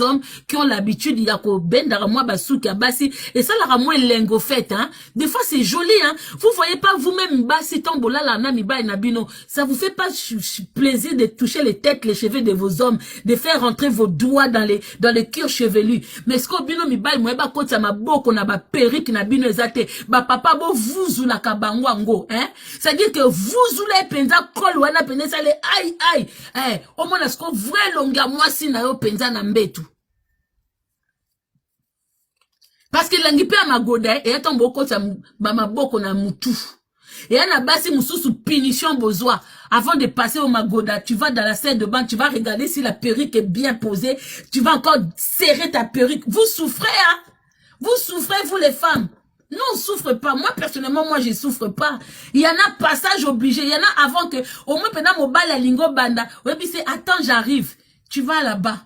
hommes qui ont l'habitude il y a bendara moi basuki basi et ça la moi lengo fait hein. Des fois c'est joli hein. Vous voyez pas vous-même basi tombola la na miba na bino, ça vous fait pas plaisir de toucher les têtes, les cheveux de vos hommes, de faire rentrer vos doigts dans les cuirs chevelus. Mais ce que bino miba moi ba kota maboko na ba perruque na bino ezate ba papa bo vuzu na kabangwango hein. Ça veut dire que vuzu la penza kol wana penza le aïe eh au moins est-ce que vrai longa moi si na yo penza na mbetu. Parce que l'angipe à magoda et ton boko sa mama boko na mutu. Et na basi mususu punition besoin avant de passer au magoda, tu vas dans la salle de bain, tu vas regarder si la perruque est bien posée, tu vas encore serrer ta perruque. Vous souffrez hein? Vous souffrez vous les femmes. Non, on souffre pas. Moi, personnellement, moi, je souffre pas. Il y en a passage obligé. Il y en a avant que, au moins, pendant mon bal à lingo banda, ouais, puis c'est, attends, j'arrive. Tu vas là-bas.